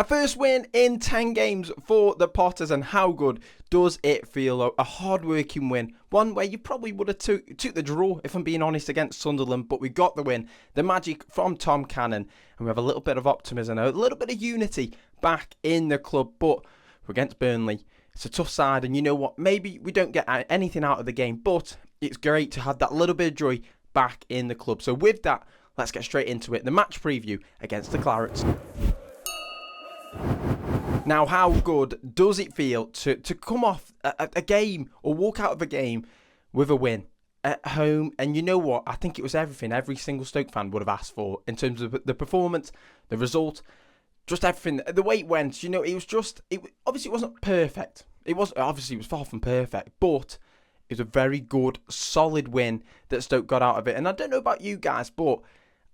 A first win in 10 games for the Potters, and how good does it feel? A hard-working win, one where you probably would have took the draw, if I'm being honest, against Sunderland, but we got the win. The magic from Tom Cannon, and we have a little bit of optimism, a little bit of unity back in the club, but we're against Burnley. It's a tough side, and you know what? Maybe we don't get anything out of the game, but it's great to have that little bit of joy back in the club. So with that, let's get straight into it. The match preview against the Clarets. Now, how good does it feel to come off a game or walk out of a game with a win at home? And you know what? I think it was everything every single Stoke fan would have asked for in terms of the performance, the result, just everything. The way it went, you know, it was just, obviously it wasn't perfect. It was far from perfect, but it was a very good, solid win that Stoke got out of it. And I don't know about you guys, but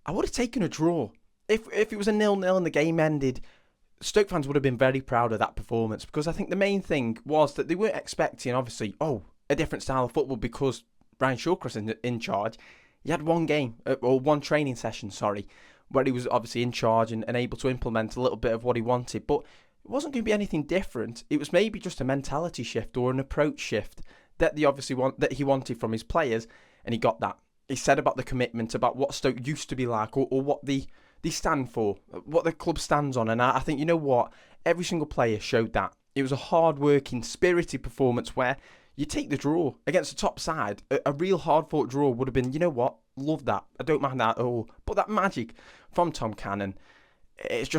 I would have taken a draw. If it was a 0-0 and the game ended, Stoke fans would have been very proud of that performance, because I think the main thing was that they weren't expecting, obviously, a different style of football was Ryan Shawcross in charge. He had one game, or one training session, where he was obviously in charge and able to implement a little bit of what he wanted, but it wasn't going to be anything different. It was maybe just a mentality shift or an approach shift that he wanted from his players, and he got that. He said about the commitment, about what Stoke used to be like, or what they stand for, what the club stands on. And I think, you know what, every single player showed that. It was a hard-working, spirited performance where you take the draw against the top side. A real hard-fought draw would have been, you know what, love that. I don't mind that at all. But that magic from Tom Cannon, it's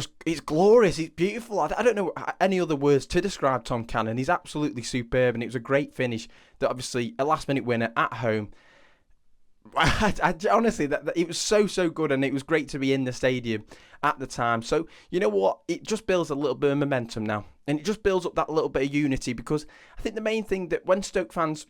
glorious. It's beautiful. I don't know any other words to describe Tom Cannon. He's absolutely superb, and it was a great finish. That obviously a last-minute winner at home. Honestly, that it was so good, and it was great to be in the stadium at the time. So you know what, it just builds a little bit of momentum now, and it just builds up that little bit of unity, because I think the main thing that when Stoke fans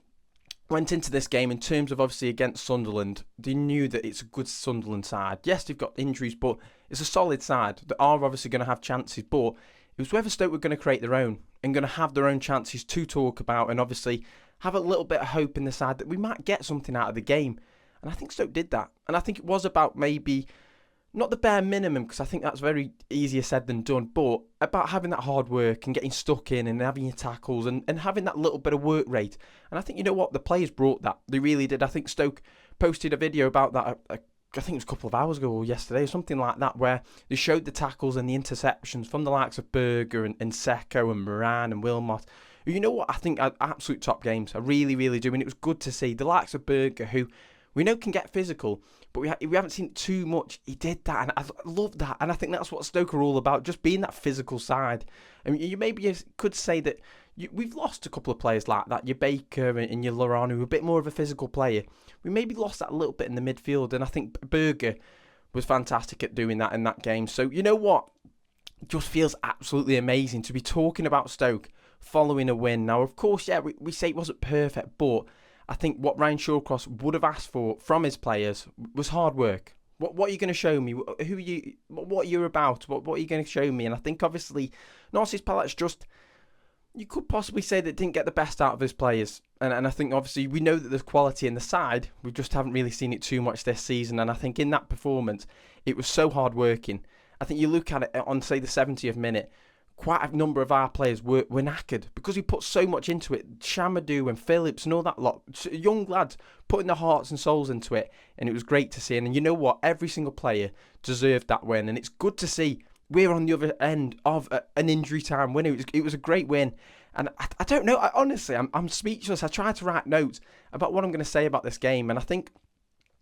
went into this game, in terms of obviously against Sunderland, they knew that it's a good Sunderland side. Yes, they've got injuries, but it's a solid side that are obviously going to have chances, but it was whether Stoke were going to create their own and going to have their own chances to talk about, and obviously have a little bit of hope in the side that we might get something out of the game. And I think Stoke did that. And I think it was about maybe, not the bare minimum, because I think that's very easier said than done, but about having that hard work and getting stuck in and having your tackles and having that little bit of work rate. And I think, you know what, the players brought that. They really did. I think Stoke posted a video about that, I think it was a couple of hours ago or yesterday or something like that, where they showed the tackles and the interceptions from the likes of Berger and Seko and Moran and Wilmot. You know what, I think are absolute top games. I really, really do. And it was good to see the likes of Berger, who we know can get physical, but we haven't seen it too much. He did that, and I love that. And I think that's what Stoke are all about, just being that physical side. I mean, you could say that we've lost a couple of players like that. Your Baker and your Laurent, who are a bit more of a physical player. We maybe lost that a little bit in the midfield, and I think Berger was fantastic at doing that in that game. So, you know what? It just feels absolutely amazing to be talking about Stoke following a win. Now, of course, yeah, we say it wasn't perfect, but I think what Ryan Shawcross would have asked for from his players was hard work. What are you going to show me? Who are you? What you're about? What are you going to show me? And I think obviously Narcis Palat's just, you could possibly say that didn't get the best out of his players. And I think obviously we know that there's quality in the side. We just haven't really seen it too much this season. And I think in that performance, it was so hard working. I think you look at it on, say, the 70th minute, quite a number of our players were knackered because we put so much into it. Shamadou and Phillips and all that lot, young lads putting their hearts and souls into it, and it was great to see. And you know what, every single player deserved that win, and it's good to see we're on the other end of an injury time win. It was a great win, and I don't know, honestly I'm speechless. I tried to write notes about what I'm going to say about this game, and I think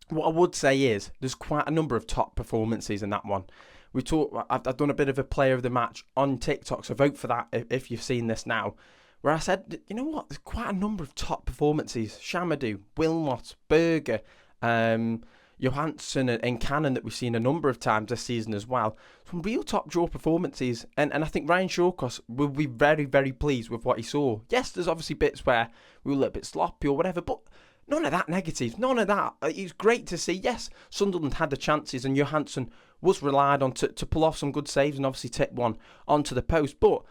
what I would say is there's quite a number of top performances in that one. I've done a bit of a player of the match on TikTok, so vote for that if you've seen this now, where I said, you know what, there's quite a number of top performances. Shamadou, Wilmot, Berger, Johansson and Cannon that we've seen a number of times this season as well. Some real top draw performances, and I think Ryan Shawcross will be very, very pleased with what he saw. Yes, there's obviously bits where we were a little bit sloppy or whatever, but none of that negative, none of that. It was great to see. Yes, Sunderland had the chances, and Johansson was relied on to pull off some good saves and obviously tip one onto the post. But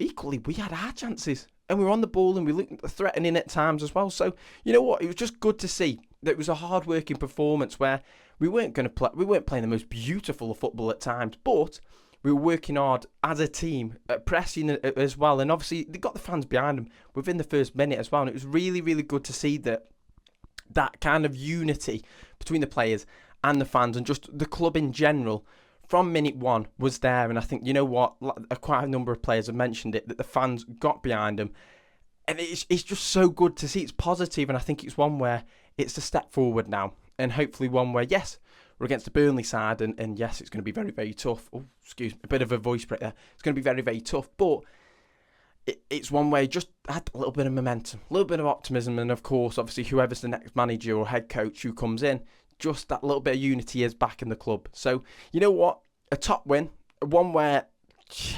equally, we had our chances, and we were on the ball, and we looked threatening at times as well. So, you know what? It was just good to see that it was a hard-working performance where we weren't playing the most beautiful of football at times, but we were working hard as a team, pressing as well. And obviously, they got the fans behind them within the first minute as well. And it was really, really good to see that kind of unity between the players and the fans and just the club in general from minute one was there. And I think, you know what, quite a number of players have mentioned it, that the fans got behind them. And it's just so good to see. It's positive, and I think it's one where it's a step forward now. And hopefully one where, yes, we're against the Burnley side, and yes, it's going to be very, very tough. Oh, excuse me, a bit of a voice break there. It's going to be very, very tough, but it's one where you just had a little bit of momentum, a little bit of optimism, and of course, obviously, whoever's the next manager or head coach who comes in, just that little bit of unity is back in the club. So, you know what? A top win, one where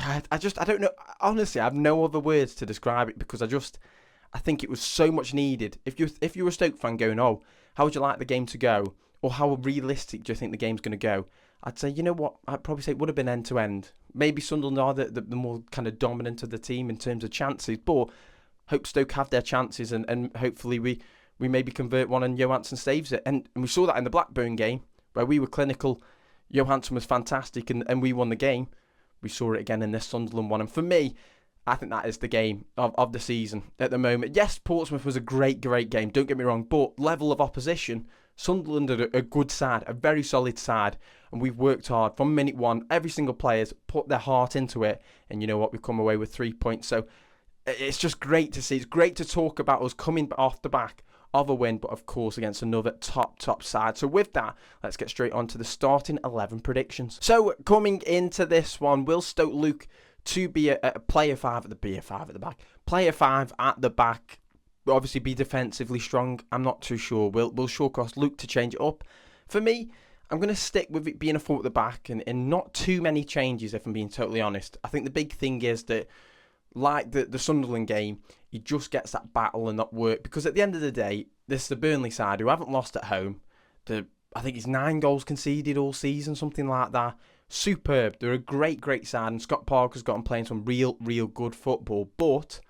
I don't know. Honestly, I have no other words to describe it because I think it was so much needed. If you're a Stoke fan going, oh, how would you like the game to go? Or how realistic do you think the game's going to go? I'd say, you know what? I'd probably say it would have been end to end. Maybe Sunderland are the more kind of dominant of the team in terms of chances, but hope Stoke have their chances and hopefully we maybe convert one and Johansson saves it. And we saw that in the Blackburn game where we were clinical. Johansson was fantastic and we won the game. We saw it again in this Sunderland one. And for me, I think that is the game of the season at the moment. Yes, Portsmouth was a great, great game. Don't get me wrong. But level of opposition, Sunderland are a good side, a very solid side. And we've worked hard from minute one. Every single player's put their heart into it. And you know what? We've come away with 3 points. So it's just great to see. It's great to talk about us coming off the back of a win, but of course against another top side. So with that, let's get straight on to the starting 11 predictions. So coming into this one, will Stoke look to be a player 5 at the back? Player 5 at the back, obviously be defensively strong. I'm not too sure. Will Shawcross look to change it up? For me, I'm going to stick with it being a 4 at the back and not too many changes, if I'm being totally honest. I think the big thing is that, like the Sunderland game, he just gets that battle and that work. Because at the end of the day, this is the Burnley side who haven't lost at home. I think it's 9 goals conceded all season, something like that. Superb. They're a great, great side. And Scott Parker's got them playing some real good football. But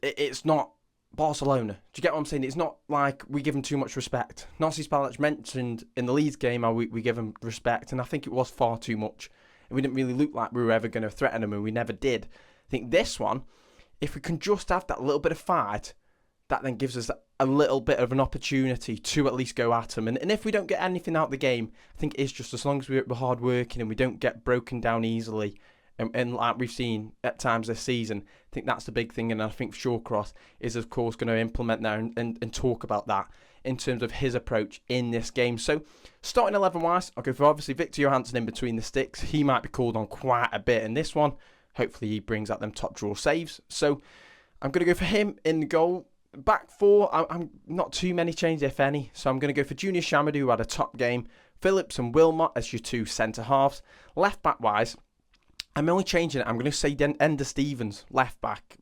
it's not Barcelona. Do you get what I'm saying? It's not like we give them too much respect. Narcis Spalic mentioned in the Leeds game how we give them respect. And I think it was far too much. And we didn't really look like we were ever going to threaten them, and we never did. I think this one, if we can just have that little bit of fight, that then gives us a little bit of an opportunity to at least go at them. And if we don't get anything out of the game, I think it's just as long as we're hard working and we don't get broken down easily, and like we've seen at times this season, I think that's the big thing. And I think Shawcross is, of course, going to implement that and talk about that in terms of his approach in this game. So, starting 11-wise, I'll go for obviously Victor Johansson in between the sticks. He might be called on quite a bit in this one. Hopefully, he brings out them top draw saves. So, I'm going to go for him in the goal. Back 4, I'm not too many changes, if any. So, I'm going to go for Junior Shamadou, who had a top game. Phillips and Wilmot as your 2 centre-halves. Left back-wise, I'm only changing it. I'm going to say Ender Stevens, left back.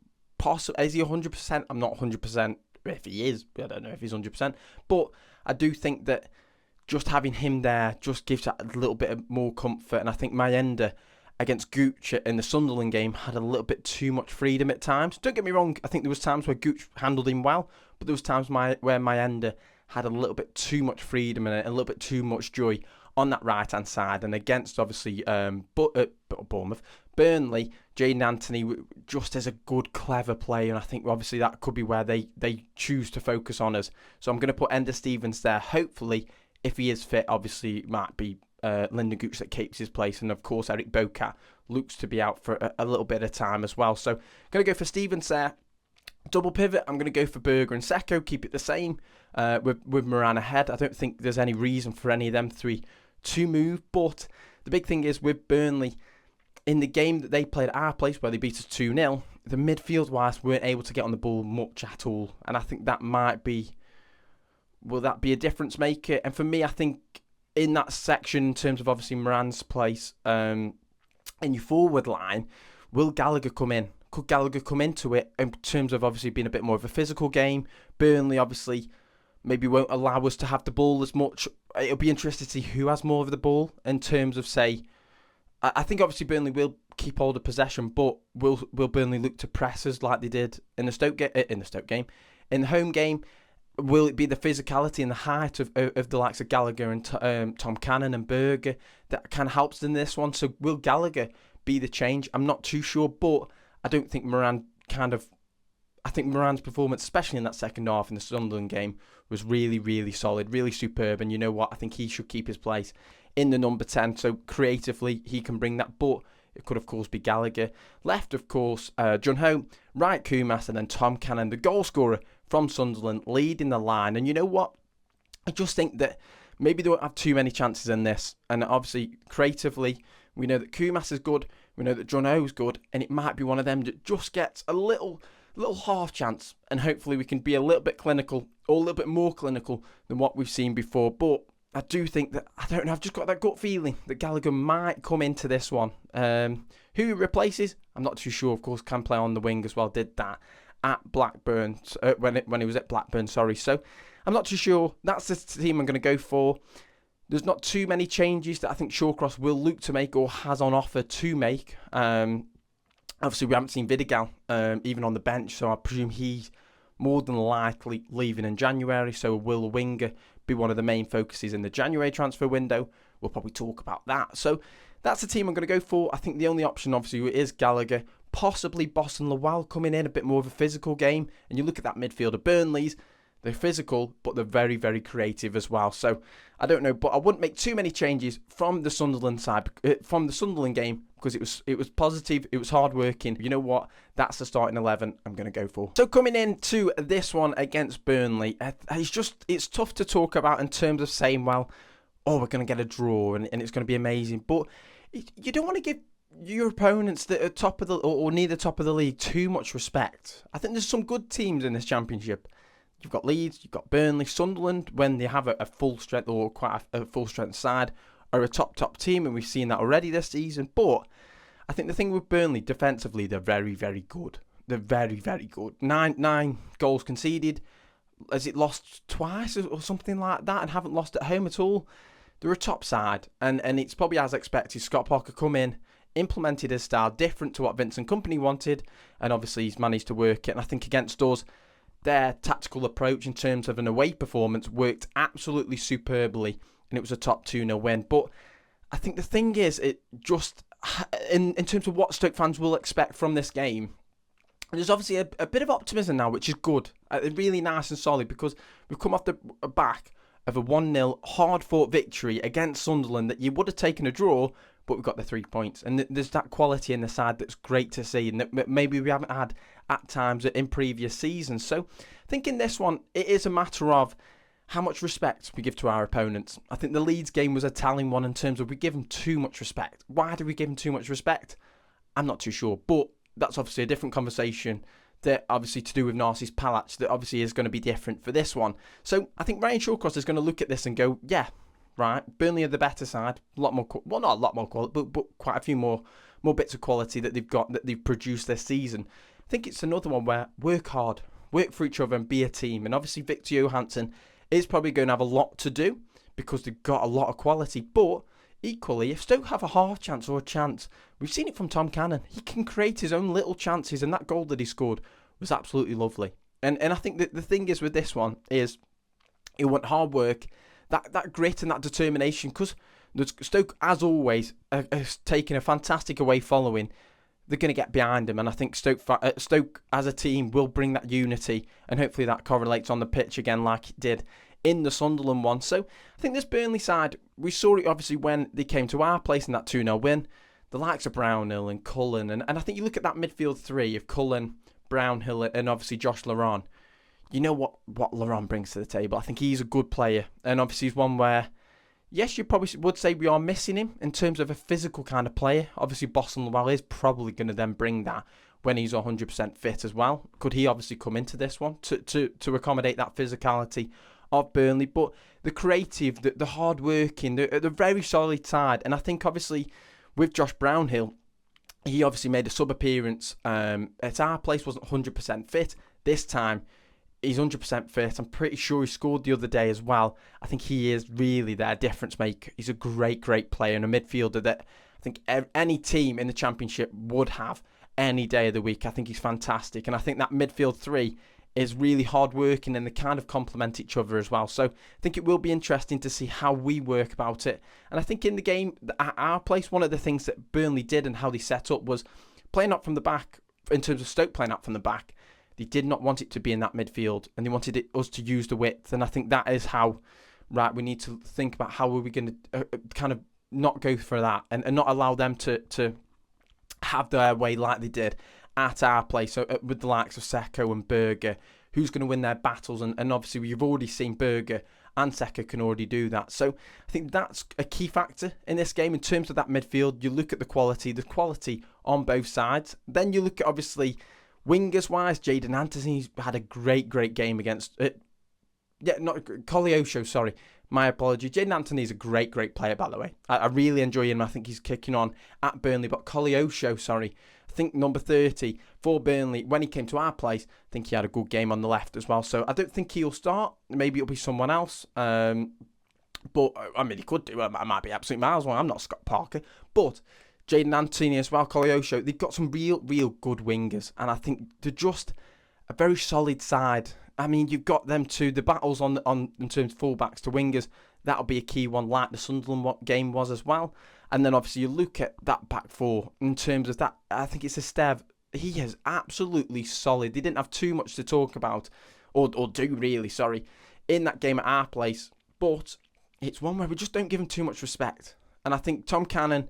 Is he 100%? I'm not 100%. If he is, I don't know if he's 100%. But I do think that just having him there just gives that a little bit of more comfort. And I think Mayenda against Gooch in the Sunderland game had a little bit too much freedom at times. Don't get me wrong. I think there was times where Gooch handled him well. But there was times where Mayenda had a little bit too much freedom and a little bit too much joy on that right-hand side. And against, obviously, Bournemouth, Burnley, Jaden Anthony just is a good, clever player. And I think, obviously, that could be where they choose to focus on us. So I'm going to put Ender Stevens there. Hopefully, if he is fit, obviously, it might be Lyndon Gooch that keeps his place. And, of course, Eric Bocat looks to be out for a little bit of time as well. So I'm going to go for Stevens there. Double pivot, I'm going to go for Berger and Seko. Keep it the same with Moran ahead. I don't think there's any reason for any of them 3 to move. But the big thing is with Burnley, in the game that they played at our place where they beat us 2-0, the midfield-wise weren't able to get on the ball much at all. And I think that might be... Will that be a difference maker? And for me, I think in that section, in terms of obviously Moran's place in your forward line, will Gallagher come in? Could Gallagher come into it in terms of obviously being a bit more of a physical game? Burnley obviously maybe won't allow us to have the ball as much. It'll be interesting to see who has more of the ball in terms of, say... I think obviously Burnley will keep hold of possession, but will Burnley look to press us like they did in the Stoke game, in the home game? Will it be the physicality and the height of the likes of Gallagher and Tom Cannon and Berger that kind of helps in this one? So will Gallagher be the change? I'm not too sure, but I don't think I think Moran's performance, especially in that second half in the Sunderland game, was really, really solid, really superb. And you know what? I think he should keep his place in the number 10. So creatively, he can bring that. But it could, of course, be Gallagher. Left, of course, Jun Ho. Right, Kumas. And then Tom Cannon, the goal scorer from Sunderland, leading the line. And you know what? I just think that maybe they won't have too many chances in this. And obviously, creatively, we know that Kumas is good. We know that Jun Ho is good. And it might be one of them that just gets a little half chance, and hopefully we can be a little bit clinical, or a little bit more clinical than what we've seen before. But I do think that, I don't know, I've just got that gut feeling that Gallagher might come into this one. Who he replaces, I'm not too sure. Of course, can play on the wing as well, did that at Blackburn, when he was at Blackburn, sorry. So I'm not too sure. That's the team I'm going to go for. There's not too many changes that I think Shawcross will look to make or has on offer to make. Obviously, we haven't seen Vidigal even on the bench, so I presume he's more than likely leaving in January. So will Winger be one of the main focuses in the January transfer window? We'll probably talk about that. So that's the team I'm going to go for. I think the only option, obviously, is Gallagher. Possibly Boss and Lowell coming in, a bit more of a physical game. And you look at that midfield of Burnley's, they're physical, but they're very, very creative as well. So I don't know, but I wouldn't make too many changes from the Sunderland side, from the Sunderland game, because it was positive, it was hard working. You know what? That's the starting 11 I'm going to go for. So coming into this one against Burnley, it's tough to talk about in terms of saying, well, oh, we're going to get a draw and it's going to be amazing. But you don't want to give your opponents that are top of the or near the top of the league too much respect. I think there's some good teams in this championship. You've got Leeds, you've got Burnley, Sunderland, when they have a full strength or quite a full strength side, are a top team, and we've seen that already this season. But I think the thing with Burnley, defensively, they're very, very good. They're very, very good. Nine goals conceded. Has it lost twice or something like that, and haven't lost at home at all? They're a top side, and it's probably as expected. Scott Parker come in, implemented his style different to what Vincent Kompany wanted, and obviously he's managed to work it. And I think against us, their tactical approach in terms of an away performance worked absolutely superbly, and it was a top 2-0 win. But I think the thing is, it just in terms of what Stoke fans will expect from this game, there's obviously a bit of optimism now, which is good, really nice and solid, because we've come off the back of a 1-0 hard-fought victory against Sunderland that you would have taken a draw, but we've got the 3 points. And there's that quality in the side that's great to see, and that maybe we haven't had at times in previous seasons. So I think in this one, it is a matter of how much respect we give to our opponents. I think the Leeds game was a telling one in terms of we give them too much respect. Why do we give them too much respect? I'm not too sure, but that's obviously a different conversation that obviously to do with Narcis Palac that obviously is going to be different for this one. So I think Ryan Shawcross is going to look at this and go, yeah, right, Burnley are the better side, a lot more, well, not a lot more quality, but quite a few more bits of quality that they've got, that they've produced this season. I think it's another one where work hard, work for each other and be a team. And obviously Victor Johansson is probably going to have a lot to do because they've got a lot of quality. But equally, if Stoke have a half chance or a chance, we've seen it from Tom Cannon. He can create his own little chances, and that goal that he scored was absolutely lovely. And I think that the thing is with this one is it went hard work, that grit and that determination, because Stoke, as always, has taken a fantastic away following. They're going to get behind him, and I think Stoke as a team will bring that unity, and hopefully that correlates on the pitch again like it did in the Sunderland one. So I think this Burnley side, we saw it obviously when they came to our place in that 2-0 win. The likes of Brownhill and Cullen, and I think you look at that midfield three of Cullen, Brownhill, and obviously Josh Laurent. You know what Laurent brings to the table. I think he's a good player, and obviously he's one where, yes, you probably would say we are missing him in terms of a physical kind of player. Obviously, Boston Lowell is probably going to then bring that when he's 100% fit as well. Could he obviously come into this one to accommodate that physicality of Burnley? But the creative, the hard working, the very solid side. And I think obviously with Josh Brownhill, he obviously made a sub appearance at our place, wasn't 100% fit. This time, he's 100% fit. I'm pretty sure he scored the other day as well. I think he is really their difference maker. He's a great player and a midfielder that I think any team in the Championship would have any day of the week. I think he's fantastic. And I think that midfield three is really hard working, and they kind of complement each other as well. So I think it will be interesting to see how we work about it. And I think in the game at our place, one of the things that Burnley did and how they set up was playing up from the back. In terms of Stoke playing up from the back, they did not want it to be in that midfield, and they wanted us to use the width. And I think that is how, right, we need to think about how are we going to kind of not go for that and not allow them to have their way like they did at our place. So with the likes of Seko and Berger, who's going to win their battles? And obviously we've already seen Berger and Seko can already do that. So I think that's a key factor in this game in terms of that midfield. You look at the quality on both sides. Then you look at, obviously, wingers-wise, Jadon Anthony's had a great game against... Koleosho, sorry. My apology. Jadon Anthony's a great player, by the way. I really enjoy him. I think he's kicking on at Burnley. But Koleosho, sorry, I think number 30 for Burnley, when he came to our place, I think he had a good game on the left as well. So I don't think he'll start. Maybe it'll be someone else. But, I mean, he could do. I might be absolute miles away. I'm not Scott Parker. But Jadon Anthony as well, Koleosho, they've got some real good wingers. And I think they're just a very solid side. I mean, you've got them too. The battles on in terms of fullbacks to wingers, that'll be a key one, like the Sunderland game was as well. And then obviously you look at that back four in terms of that. I think it's Esteve. He is absolutely solid. They didn't have too much to talk about, or do really, sorry, in that game at our place. But it's one where we just don't give him too much respect. And I think Tom Cannon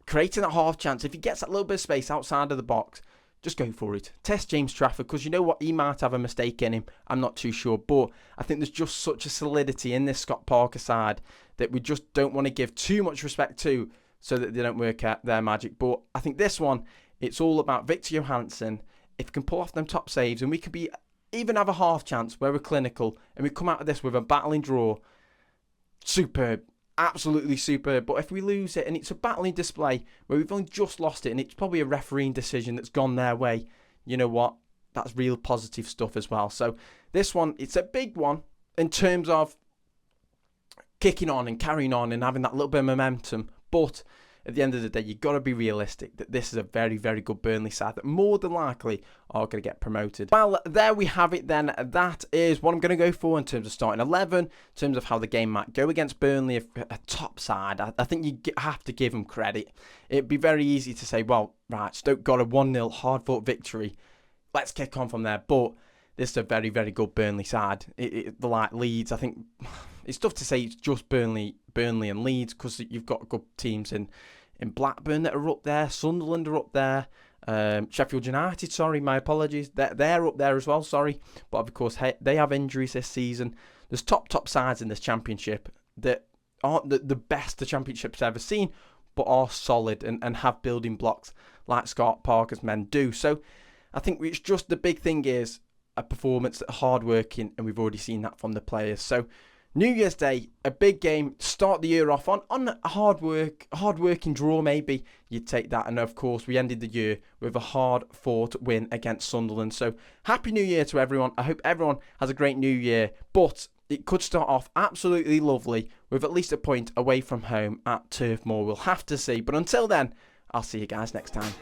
creating that half chance, if he gets that little bit of space outside of the box, just go for it. Test James Trafford, because you know what? He might have a mistake in him. I'm not too sure. But I think there's just such a solidity in this Scott Parker side that we just don't want to give too much respect to so that they don't work out their magic. But I think this one, it's all about Victor Johansson. If we can pull off them top saves and we could be even have a half chance where we're clinical and we come out of this with a battling draw, superb. Absolutely superb. But if we lose it and it's a battling display where we've only just lost it and it's probably a refereeing decision that's gone their way, you know what? That's real positive stuff as well. So this one, it's a big one in terms of kicking on and carrying on and having that little bit of momentum. But at the end of the day, you've got to be realistic that this is a very good Burnley side that more than likely are going to get promoted. Well, there we have it then. That is what I'm going to go for in terms of starting 11, in terms of how the game might go against Burnley, a top side. I think you have to give them credit. It'd be very easy to say, well, right, Stoke got a 1-0 hard-fought victory. Let's kick on from there. But this is a very good Burnley side. The like Leeds, I think it's tough to say it's just Burnley and Leeds because you've got good teams in Blackburn that are up there. Sunderland are up there. Sheffield United, sorry, my apologies. They're up there as well, sorry. But of course, they have injuries this season. There's top sides in this championship that aren't the best the championship's ever seen, but are solid and have building blocks like Scott Parker's men do. So I think it's just the big thing is a performance that hard working, and we've already seen that from the players. So New Year's Day, a big game, start the year off on a hard working draw maybe, you'd take that. And of course, we ended the year with a hard-fought win against Sunderland. So Happy New Year to everyone. I hope everyone has a great New Year, but it could start off absolutely lovely with at least a point away from home at Turf Moor. We'll have to see. But until then, I'll see you guys next time.